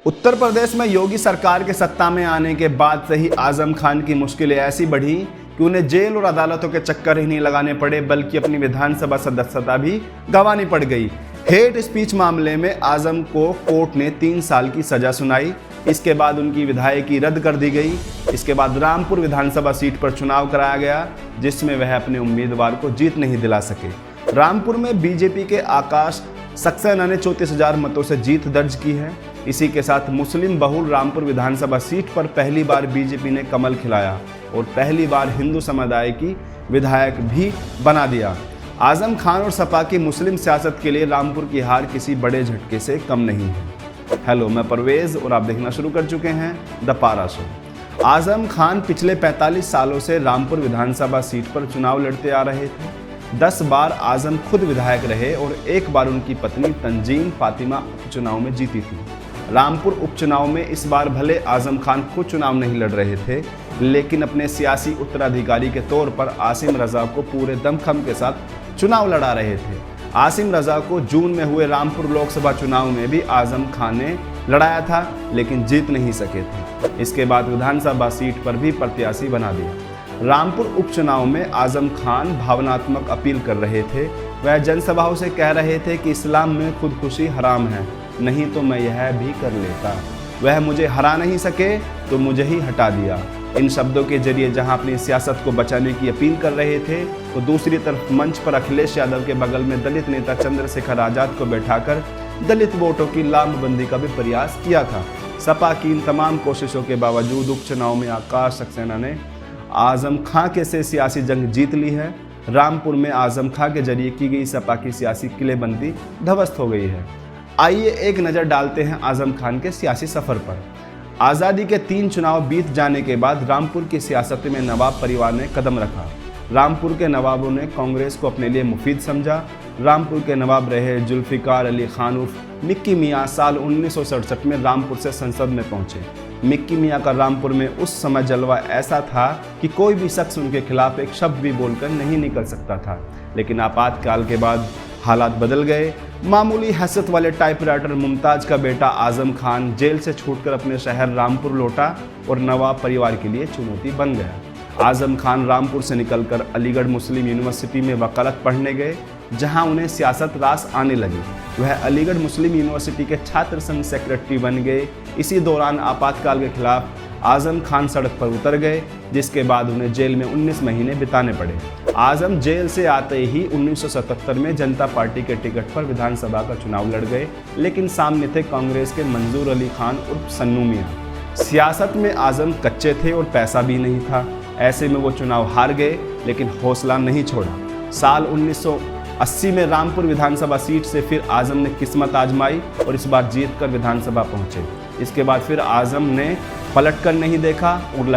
उत्तर प्रदेश में योगी सरकार के सत्ता में आने के बाद से ही आजम खान की मुश्किलें ऐसी बढ़ी कि उन्हें जेल और अदालतों के चक्कर ही नहीं लगाने पड़े, बल्कि अपनी विधानसभा सदस्यता भी गंवानी पड़ गई। हेट स्पीच मामले में आजम को कोर्ट ने 3 साल की सजा सुनाई। इसके बाद उनकी विधायकी रद्द कर दी गई। इसके बाद रामपुर विधानसभा सीट पर चुनाव कराया गया, जिसमें वह अपने उम्मीदवार को जीत नहीं दिला सके। रामपुर में बीजेपी के आकाश सक्सेना ने 34,000 मतों से जीत दर्ज की है। इसी के साथ मुस्लिम बहुल रामपुर विधानसभा सीट पर पहली बार बीजेपी ने कमल खिलाया और पहली बार हिंदू समुदाय की विधायक भी बना दिया। आजम खान और सपा की मुस्लिम सियासत के लिए रामपुर की हार किसी बड़े झटके से कम नहीं है। हेलो, मैं परवेज और आप देखना शुरू कर चुके हैं द पारा शो। आजम खान पिछले 45 सालों से रामपुर विधानसभा सीट पर चुनाव लड़ते आ रहे थे। 10 बार आजम खुद विधायक रहे और एक बार उनकी पत्नी तंजीम फातिमा उपचुनाव में जीती थी। रामपुर उपचुनाव में इस बार भले आजम खान खुद चुनाव नहीं लड़ रहे थे, लेकिन अपने सियासी उत्तराधिकारी के तौर पर आसिम रजा को पूरे दमखम के साथ चुनाव लड़ा रहे थे। आसिम रजा को जून में हुए रामपुर लोकसभा चुनाव में भी आजम खान ने लड़ाया था, लेकिन जीत नहीं सके थे। इसके बाद विधानसभा सीट पर भी प्रत्याशी बना दिया। रामपुर उपचुनाव में आजम खान भावनात्मक अपील कर रहे थे। वह जनसभाओं से कह रहे थे कि इस्लाम में खुदकुशी हराम है, नहीं तो मैं यह भी कर लेता। वह मुझे हरा नहीं सके तो मुझे ही हटा दिया। इन शब्दों के जरिए जहां अपनी सियासत को बचाने की अपील कर रहे थे, तो दूसरी तरफ मंच पर अखिलेश यादव के बगल में दलित नेता चंद्रशेखर आजाद को बैठाकर दलित वोटों की लामबंदी का भी प्रयास किया था। सपा की इन तमाम कोशिशों के बावजूद उपचुनाव में आकाश सक्सेना ने आजम खां के से सियासी जंग जीत ली है। रामपुर में आजम खां के जरिए की गई सपा की सियासी किलेबंदी ध्वस्त हो गई है। आइए एक नज़र डालते हैं आजम खान के सियासी सफ़र पर। आज़ादी के 3 चुनाव बीत जाने के बाद रामपुर की सियासत में नवाब परिवार ने कदम रखा। रामपुर के नवाबों ने कांग्रेस को अपने लिए मुफीद समझा। रामपुर के नवाब रहे जुल्फिकार अली खान उर्फ मिक्की मियाँ साल 1967 में रामपुर से संसद में पहुंचे। मिक्की मियाँ का रामपुर में उस समय जलवा ऐसा था कि कोई भी शख्स उनके खिलाफ एक शब्द भी बोलकर नहीं निकल सकता था। लेकिन आपातकाल के बाद हालात बदल गए। मामूली हैसियत वाले टाइपराइटर मुमताज का बेटा आजम खान जेल से छूटकर अपने शहर रामपुर लौटा और नवाब परिवार के लिए चुनौती बन गया। आजम खान रामपुर से निकलकर अलीगढ़ मुस्लिम यूनिवर्सिटी में वकालत पढ़ने गए, जहां उन्हें सियासत रास आने लगी। वह अलीगढ़ मुस्लिम यूनिवर्सिटी के छात्र संघ सेक्रेटरी बन गए। इसी दौरान आपातकाल के खिलाफ आजम खान सड़क पर उतर गए, जिसके बाद उन्हें जेल में 19 महीने बिताने पड़े। आजम जेल से आते ही 1977 में जनता पार्टी के टिकट पर विधानसभा का चुनाव लड़ गए, लेकिन सामने थे कांग्रेस के मंजूर अली खान उर्फ सन्नू मियाँ। सियासत में आजम कच्चे थे और पैसा भी नहीं था। ऐसे में वो चुनाव हार गए, लेकिन हौसला नहीं छोड़ा। साल 1980 में रामपुर विधानसभा सीट से फिर आजम ने किस्मत आजमाई और इस बार जीत कर विधानसभा पहुंचे। इसके बाद फिर आजम ने पलट कर नहीं देखा और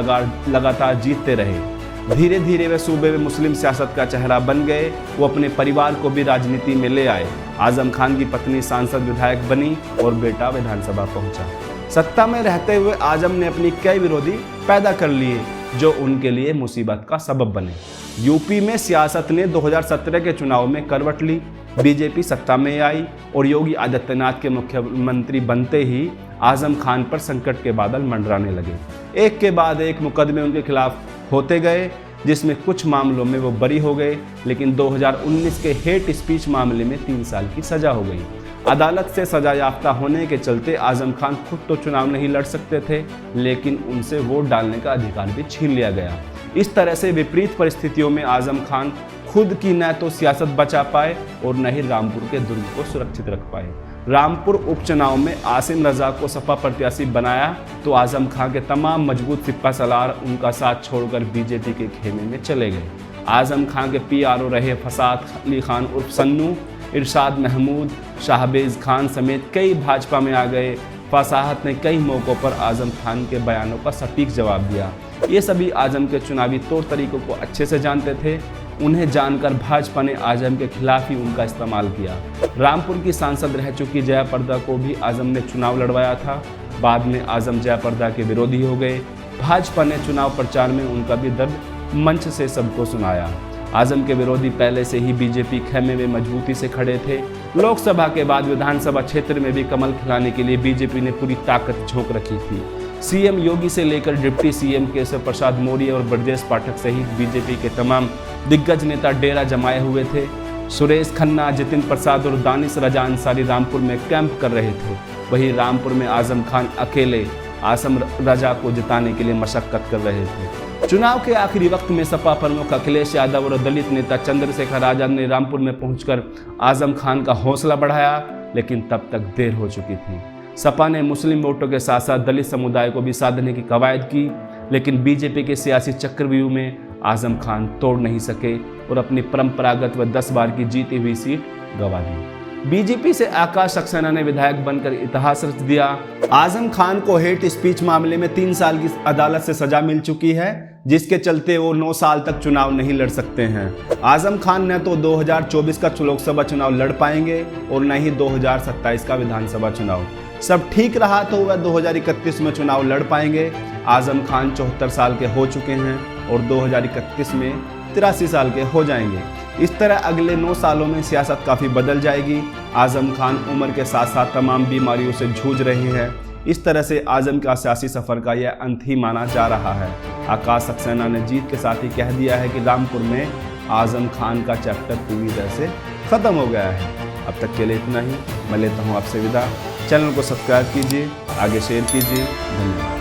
लगातार जीतते रहे। धीरे धीरे वे सूबे में मुस्लिम सियासत का चेहरा बन गए। वो अपने परिवार को भी राजनीति में ले आए। आजम खान की पत्नी सांसद विधायक बनी और बेटा विधानसभा पहुंचा। सत्ता में रहते हुए आजम ने अपनी कई विरोधी पैदा कर लिए, जो उनके लिए मुसीबत का सबब बने। यूपी में सियासत ने 2017 के चुनाव में करवट ली। बीजेपी सत्ता में आई और योगी आदित्यनाथ के मुख्यमंत्री बनते ही आजम खान पर संकट के बादल मंडराने लगे। एक के बाद एक मुकदमे उनके खिलाफ होते गए, जिसमें कुछ मामलों में वो बरी हो गए, लेकिन 2019 के हेट स्पीच मामले में 3 साल की सजा हो गई। अदालत से सजा याफ्ता होने के चलते आजम खान खुद तो चुनाव नहीं लड़ सकते थे, लेकिन उनसे वोट डालने का अधिकार भी छीन लिया गया। इस तरह से विपरीत परिस्थितियों में आजम खान खुद की न तो सियासत बचा पाए और न ही रामपुर के दुर्ग को सुरक्षित रख पाए। रामपुर उपचुनाव में आसिम रजा को सपा प्रत्याशी बनाया तो आजम खान के तमाम मजबूत सिपा सलार उनका साथ छोड़कर बीजेपी के खेमे में चले गए। आजम खान के पीआरओ रहे फसाद अली खान उर्फ सन्नू, इरशाद महमूद, शाहबेज खान समेत कई भाजपा में आ गए। फसाहत ने कई मौक़ों पर आजम खान के बयानों का सटीक जवाब दिया। ये सभी आजम के चुनावी तौर तरीकों को अच्छे से जानते थे। उन्हें जानकर भाजपा ने आजम के खिलाफ ही उनका इस्तेमाल किया। रामपुर की सांसद रह चुकी जयाप्रदा को भी आजम ने चुनाव लड़वाया था। बाद में आजम जयाप्रदा के विरोधी हो गए। भाजपा ने चुनाव प्रचार में उनका भी दर्द मंच से सबको सुनाया। आजम के विरोधी पहले से ही बीजेपी खेमे में मजबूती से खड़े थे। लोकसभा के बाद विधानसभा क्षेत्र में भी कमल खिलाने के लिए बीजेपी ने पूरी ताकत झोंक रखी थी। सीएम योगी से लेकर डिप्टी सीएम केशव प्रसाद मौर्य और ब्रजेश पाठक सहित बीजेपी के तमाम दिग्गज नेता डेरा जमाए हुए थे। सुरेश खन्ना, जितिन प्रसाद और दानिश रजा अंसारी रामपुर में कैंप कर रहे थे। वहीं रामपुर में आजम खान अकेले आसम रजा को जिताने के लिए मशक्कत कर रहे थे। चुनाव के आखिरी वक्त में सपा प्रमुख अखिलेश यादव और दलित नेता चंद्रशेखर आजाद ने रामपुर में पहुंचकर आजम खान का हौसला बढ़ाया, लेकिन तब तक देर हो चुकी थी। सपा ने मुस्लिम वोटों के साथ साथ दलित समुदाय को भी साधने की कवायद की, लेकिन बीजेपी के सियासी चक्रव्यूह में आजम खान तोड़ नहीं सके और अपनी परंपरागत व 10 बार की जीती हुई सीट गंवा दी। बीजेपी से आकाश सक्सेना ने विधायक बनकर इतिहास रच दिया। आजम खान को हेट स्पीच मामले में 3 साल की अदालत से सजा मिल चुकी है, जिसके चलते वो 9 साल तक चुनाव नहीं लड़ सकते हैं। आजम खान न तो 2024 का लोकसभा चुनाव लड़ पाएंगे और न ही 2027 का विधानसभा चुनाव। सब ठीक रहा तो वह 2031 में चुनाव लड़ पाएंगे। आजम खान 74 साल के हो चुके हैं और 2031 में 83 साल के हो जाएंगे। इस तरह अगले 9 सालों में सियासत काफ़ी बदल जाएगी। आजम खान उम्र के साथ साथ तमाम बीमारियों से जूझ रहे हैं। इस तरह से आजम का सियासी सफ़र का यह अंत ही माना जा रहा है। आकाश सक्सेना ने जीत के साथ ही कह दिया है कि रामपुर में आजम खान का चैप्टर पूरी तरह से ख़त्म हो गया है। अब तक के लिए इतना ही। मैं लेता हूँ आपसे विदा। चैनल को सब्सक्राइब कीजिए, आगे शेयर कीजिए। धन्यवाद।